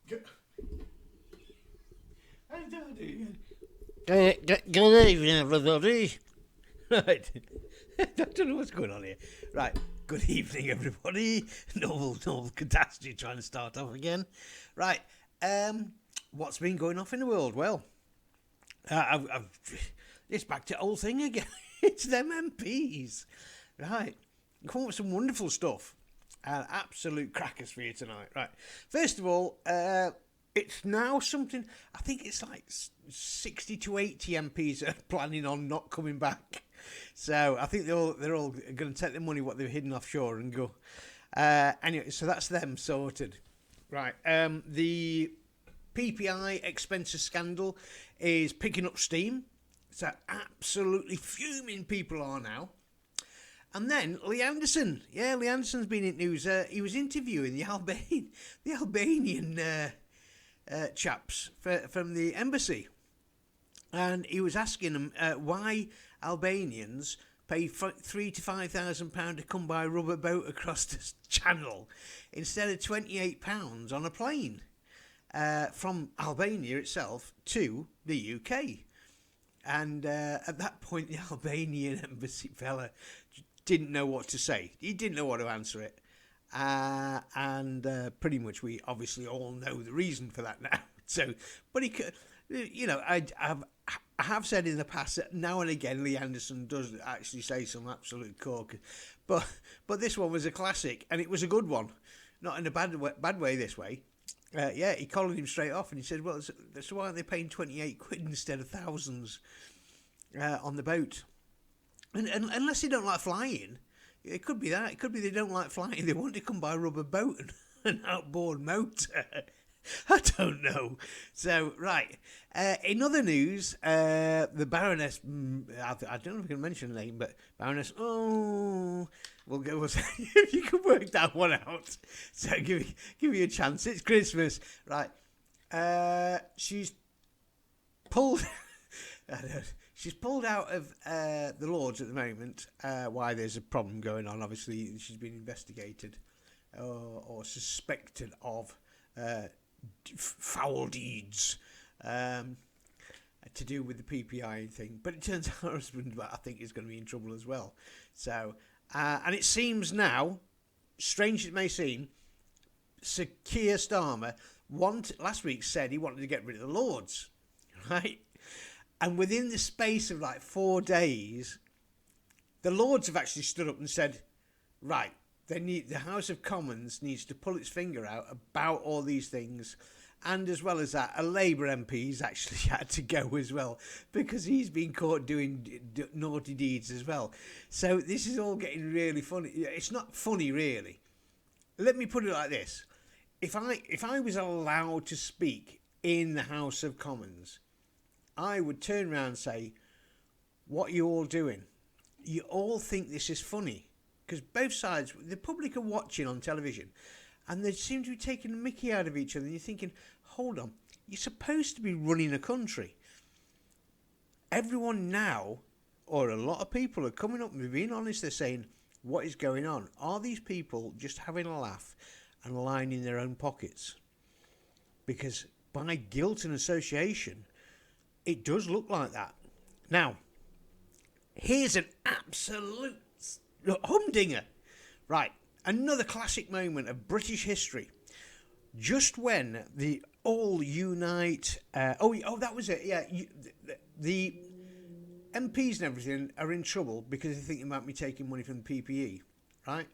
Good evening, everybody. Right. I don't know what's going on here. Right. Good evening, everybody. Normal catastrophe trying to start off again. Right. What's been going off in the world? Well, it's back to old thing again. It's them MPs. Right. Come up with some wonderful stuff. Absolute crackers for you tonight. Right. First of all, it's now something. I think it's like 60 to 80 MPs are planning on not coming back. So I think they're all going to take the money what they've hidden offshore and go. Anyway, so that's them sorted. Right. The PPI expenses scandal is picking up steam. So absolutely fuming people are now. And then Lee Anderson. Yeah, Lee Anderson's been in news. He was interviewing the Albanian chaps from the embassy. And he was asking them why Albanians pay £3,000 to £5,000 to come by rubber boat across the channel instead of £28 on a plane from Albania itself to the UK. And at that point, the Albanian embassy fella didn't know what to say. He didn't know what to answer it. And pretty much we obviously all know the reason for that now. So, but he could, you know, I have said in the past that now and again Lee Anderson does actually say some absolute cork, but this one was a classic and it was a good one, not in a bad way this way. Yeah, he collared him straight off and he said, well, so why aren't they paying 28 quid instead of thousands on the boat? And unless they don't like flying, it could be that. It could be they don't like flying. They want to come by a rubber boat and an outboard motor. I don't know. So, right. In other news, the Baroness, I don't know if I can mention the name, but Baroness, we'll go, if you can work that one out. So, give me a chance. It's Christmas. Right. She's pulled... She's pulled out of the Lords at the moment. Why there's a problem going on. Obviously, she's been investigated or suspected of foul deeds to do with the PPI thing. But it turns out her husband, I think, is going to be in trouble as well. So, and it seems now, strange it may seem, Sir Keir Starmer last week said he wanted to get rid of the Lords, right? And within the space of like 4 days, the Lords have actually stood up and said, right, the House of Commons needs to pull its finger out about all these things. And as well as that, a Labour MP's actually had to go as well because he's been caught doing naughty deeds as well. So this is all getting really funny. It's not funny, really. Let me put it like this. If I was allowed to speak in the House of Commons, I would turn around and say, what are you all doing? You all think this is funny. Because both sides, the public are watching on television and they seem to be taking the mickey out of each other. And you're thinking, hold on, you're supposed to be running a country. Everyone now, or a lot of people are coming up and being honest, they're saying, what is going on? Are these people just having a laugh and lining their own pockets? Because by guilt and association, it does look like that. Now, here's an absolute humdinger. Right, another classic moment of British history. Just when the All Unite... that was it, yeah. The MPs and everything are in trouble because they think they might be taking money from the PPE, right?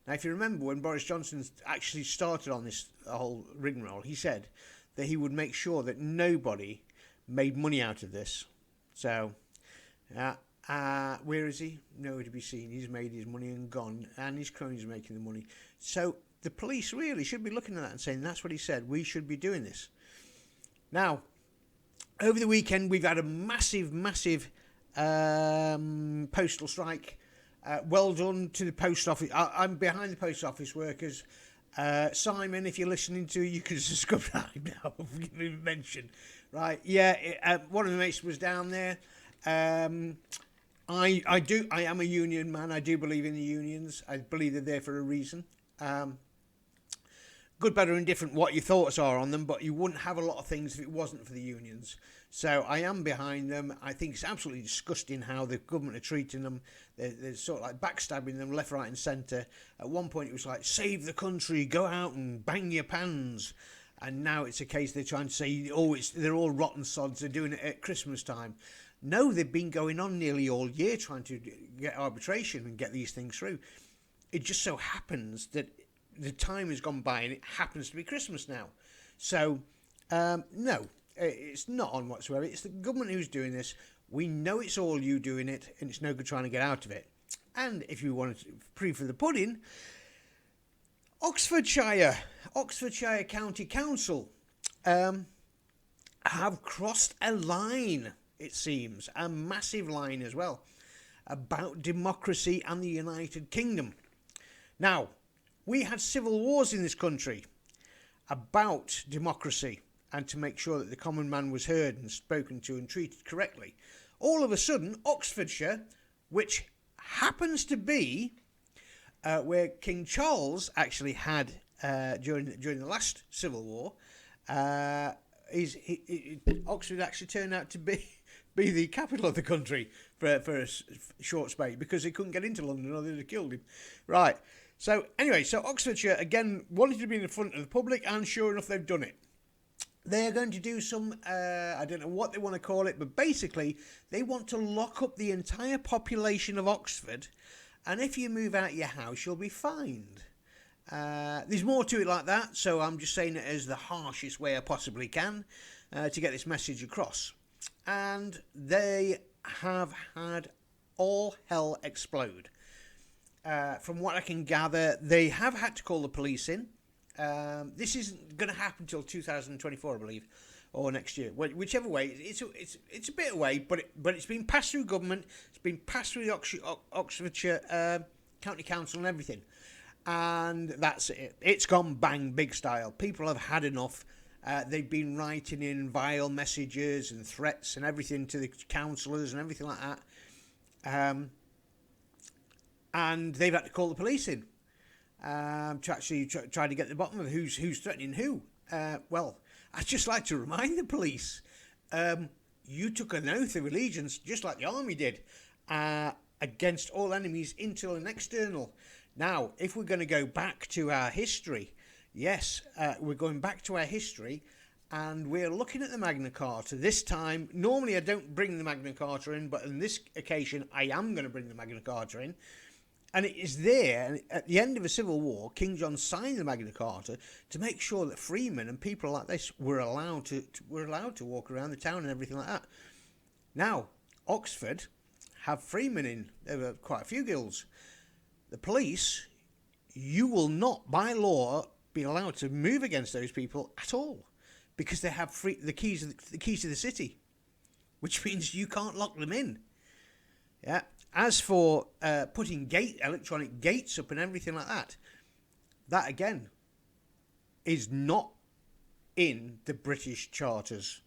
Now, if you remember, when Boris Johnson actually started on this whole rigmarole, he said that he would make sure that nobody made money out of this. So, where is he? Nowhere to be seen. He's made his money and gone, and his cronies are making the money. So the police really should be looking at that and saying, that's what he said, we should be doing this. Now, over the weekend, we've had a massive postal strike. Well done to the post office. I'm behind the post office workers. Simon, if you're listening to, you can subscribe now. Give me a mention. Right, yeah, one of the mates was down there. I am a union man. I do believe in the unions. I believe they're there for a reason. good, better, indifferent what your thoughts are on them, but you wouldn't have a lot of things if it wasn't for the unions. So I am behind them. I think it's absolutely disgusting how the government are treating them. They're sort of like backstabbing them left, right and centre. At one point it was like, save the country, go out and bang your pans. And now it's a case they're trying to say, oh, they're all rotten sods, they're doing it at Christmas time. No, they've been going on nearly all year trying to get arbitration and get these things through. It just so happens that the time has gone by and it happens to be Christmas now. So, no, it's not on whatsoever. It's the government who's doing this. We know it's all you doing it, and it's no good trying to get out of it. And if you want to proof of the pudding, Oxfordshire County Council have crossed a line, it seems, a massive line as well, about democracy and the United Kingdom. Now, we had civil wars in this country about democracy and to make sure that the common man was heard and spoken to and treated correctly. All of a sudden, Oxfordshire, which happens to be where King Charles actually had during the last civil war, Oxford actually turned out to be the capital of the country for a short space because he couldn't get into London or they'd have killed him. Right. So anyway, Oxfordshire again wanted to be in the front of the public, and sure enough, they've done it. They are going to do some, I don't know what they want to call it, but basically they want to lock up the entire population of Oxford, and if you move out your house, you'll be fined. There's more to it like that, so I'm just saying it as the harshest way I possibly can to get this message across. And they have had all hell explode. From what I can gather, they have had to call the police in. This isn't going to happen until 2024, I believe, or next year. Whichever way, it's a bit away, but it's been passed through government. It's been passed through the Oxfordshire County Council and everything, and that's it. It's gone bang, big style. People have had enough. They've been writing in vile messages and threats and everything to the councillors and everything like that. And they've had to call the police in to actually try to get to the bottom of who's threatening who. Well, I'd just like to remind the police, you took an oath of allegiance, just like the army did, against all enemies, internal and external. Now, if we're going to go back to our history, yes, we're going back to our history, and we're looking at the Magna Carta. This time, normally I don't bring the Magna Carta in, but on this occasion, I am going to bring the Magna Carta in. And it is there, at the end of a civil war, King John signed the Magna Carta to make sure that freemen and people like this were allowed to walk around the town and everything like that. Now, Oxford have freemen in. There were quite a few guilds. The police, you will not, by law, be allowed to move against those people at all, because they have the keys to the city, which means you can't lock them in. Yeah. As for putting electronic gates up and everything like that, that again is not in the British charters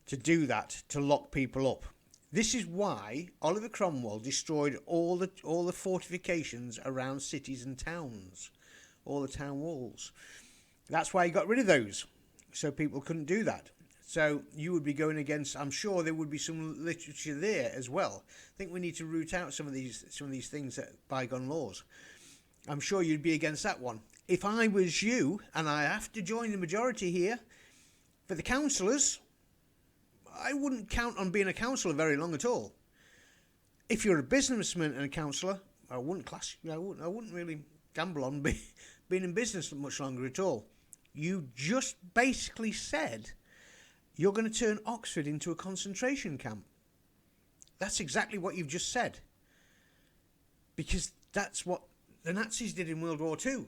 to do that, to lock people up. This is why Oliver Cromwell destroyed all the fortifications around cities and towns, all the town walls. That's why he got rid of those, so people couldn't do that. So you would be going against, I'm sure there would be some literature there as well. I think we need to root out some of these things that bygone laws. I'm sure you'd be against that one. If I was you, and I have to join the majority here, for the councillors, I wouldn't count on being a councillor very long at all. If you're a businessman and a councillor, I wouldn't really gamble on being in business much longer at all. You just basically said you're going to turn Oxford into a concentration camp. That's exactly what you've just said. Because that's what the Nazis did in World War II.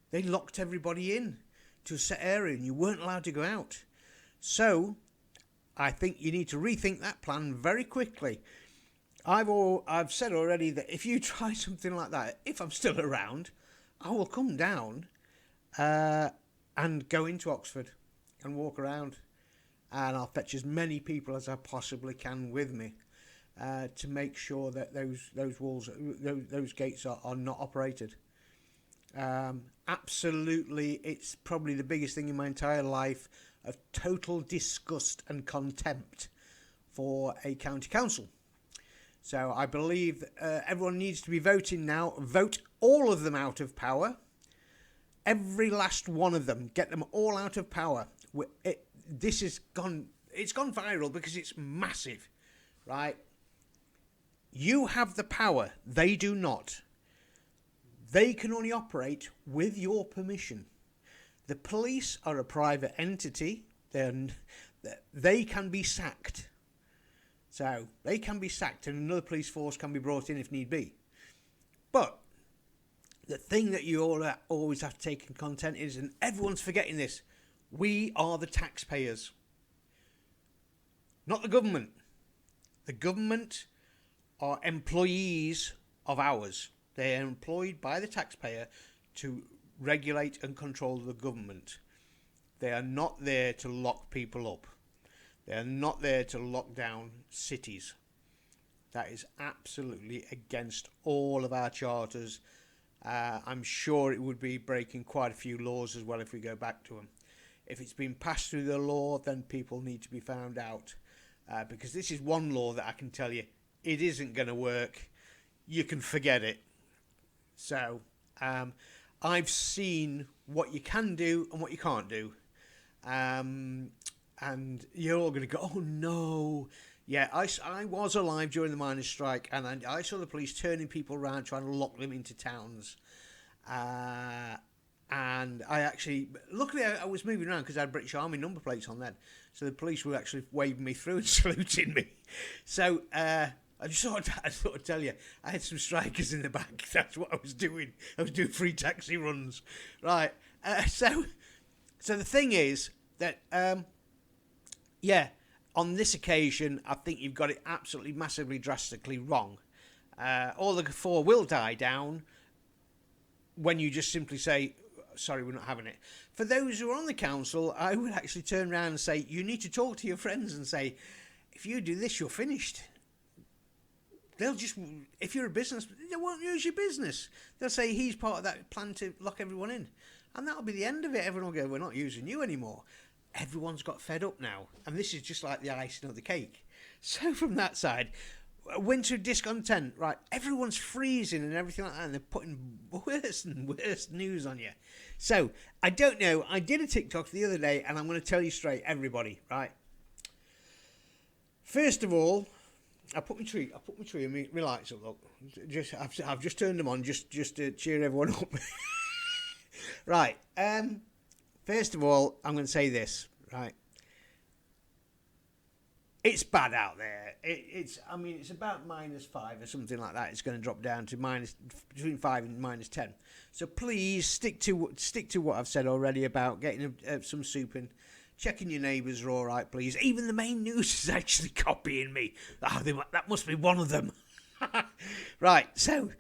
They locked everybody in to a set area and you weren't allowed to go out. So, I think you need to rethink that plan very quickly. I've said already that if you try something like that, if I'm still around, I will come down and go into Oxford and walk around. And I'll fetch as many people as I possibly can with me to make sure that those walls, those gates are not operated. Absolutely, it's probably the biggest thing in my entire life of total disgust and contempt for a county council. So I believe everyone needs to be voting now. Vote all of them out of power. Every last one of them. Get them all out of power. This is gone. It's gone viral because it's massive, right? You have the power. They do not. They can only operate with your permission. The police are a private entity. They can be sacked. So they can be sacked and another police force can be brought in if need be. But the thing that you all always have to take in content is, and everyone's forgetting this, we are the taxpayers. Not the government. The government are employees of ours. They are employed by the taxpayer to regulate and control the government. They are not there to lock people up. They are not there to lock down cities. That is absolutely against all of our charters. I'm sure it would be breaking quite a few laws as well if we go back to them. If it's been passed through the law, then people need to be found out. Because this is one law that I can tell you, it isn't going to work. You can forget it. So, I've seen what you can do and what you can't do. And you're all going to go, oh no. Yeah, I was alive during the miners' strike, and I saw the police turning people around, trying to lock them into towns. And I actually, luckily I was moving around because I had British Army number plates on then. So the police were actually waving me through and saluting me. So I thought I'd tell you, I had some strikers in the back. That's what I was doing. I was doing free taxi runs. Right. So the thing is that, on this occasion, I think you've got it absolutely massively drastically wrong. All the four will die down when you just simply say, sorry, we're not having it. For those who are on the council, I would actually turn around and say, you need to talk to your friends and say, if you do this, you're finished. They'll just, if you're a business, they won't use your business. They'll say he's part of that plan to lock everyone in. And that'll be the end of it. Everyone will go, we're not using you anymore. Everyone's got fed up now. And this is just like the icing on the cake. So from that side, winter discontent, right? Everyone's freezing and everything like that, and they're putting worse and worse news on you. So, I don't know. I did a TikTok the other day, and I'm going to tell you straight, everybody, right? First of all, I put my tree and my lights up. Look, I've just turned them on just to cheer everyone up. Right. First of all, I'm going to say this. Right. It's bad out there. It's about -5 or something like that. It's going to drop down to between 5 and -10. So please stick to what I've said already about getting some soup in. Checking your neighbours are all right, please. Even the main news is actually copying me. That must be one of them. Right, so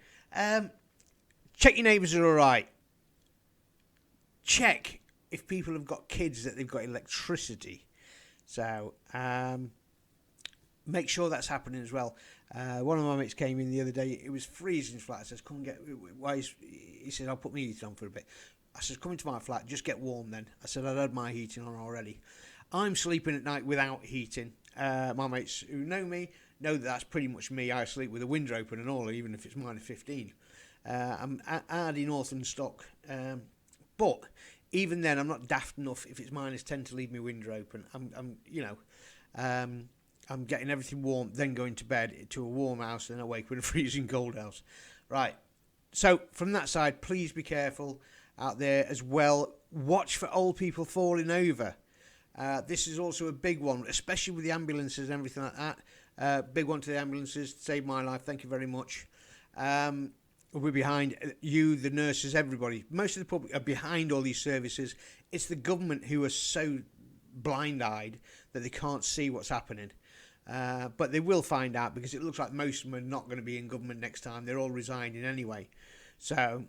check your neighbours are all right. Check if people have got kids that they've got electricity. So make sure that's happening as well. One of my mates came in the other day. It was freezing flat. I says, "Come and get." He said, "I'll put my heating on for a bit." I says, "Come into my flat, just get warm then." I said, "I'd had my heating on already." I'm sleeping at night without heating. My mates who know me know that that's pretty much me. I sleep with the window open and all, even if it's -15. I'm adding Northern stock, but even then, I'm not daft enough if it's -10 to leave my window open. I'm getting everything warm, then going to bed to a warm house, then awake with a freezing cold house. Right. So from that side, please be careful out there as well. Watch for old people falling over. This is also a big one, especially with the ambulances and everything like that. Big one to the ambulances. Saved my life. Thank you very much. We're behind you, the nurses, everybody. Most of the public are behind all these services. It's the government who are so blind-eyed that they can't see what's happening. But they will find out because it looks like most of them are not going to be in government next time. They're all resigning anyway. So,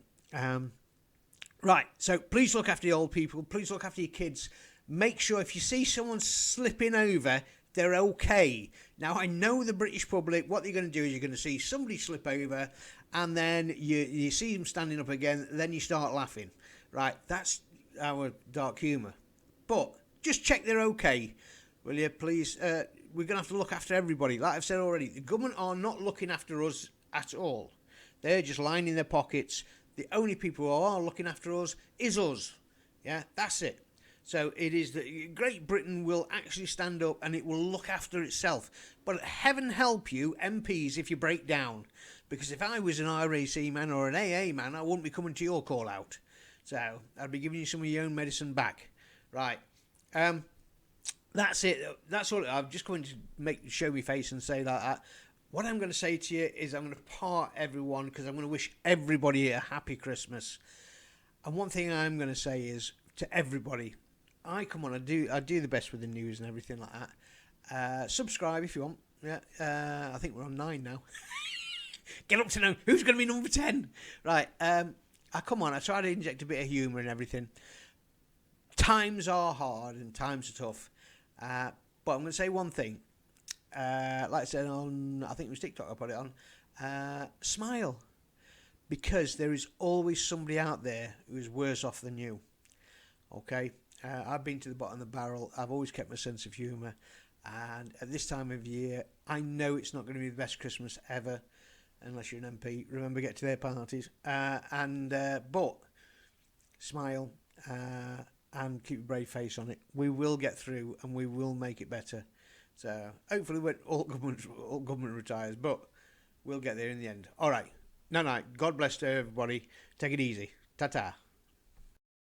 right. So please look after the old people. Please look after your kids. Make sure if you see someone slipping over, They're okay. Now, I know the British public, what they're going to do is you're going to see somebody slip over, and then you see them standing up again, then you start laughing. Right, that's our dark humour. But just check they're okay, will you, please? We're going to have to look after everybody. Like I've said already, the government are not looking after us at all. They're just lining their pockets. The only people who are looking after us is us. Yeah, that's it. So it is that Great Britain will actually stand up and it will look after itself. But heaven help you, MPs, if you break down. Because if I was an RAC man or an AA man, I wouldn't be coming to your call out. So I'd be giving you some of your own medicine back. Right. That's it. That's all. I'm just going to show my face and say like that. What I'm going to say to you is I'm going to part everyone because I'm going to wish everybody a happy Christmas. And one thing I'm going to say is to everybody, I do the best with the news and everything like that. Subscribe if you want. Yeah, I think we're on 9 now. Get up to know who's going to be number 10. Right. Come on. I try to inject a bit of humour and everything. Times are hard and times are tough. But I'm going to say one thing. Like I said on, I think it was TikTok I put it on. Smile. Because there is always somebody out there who is worse off than you. Okay? I've been to the bottom of the barrel. I've always kept my sense of humour. And at this time of year, I know it's not going to be the best Christmas ever, unless you're an MP. Remember, get to their parties. But smile and keep a brave face on it. We will get through and we will make it better. So hopefully when all government retires, but we'll get there in the end. All right. Night. God bless to everybody. Take it easy. Ta-ta.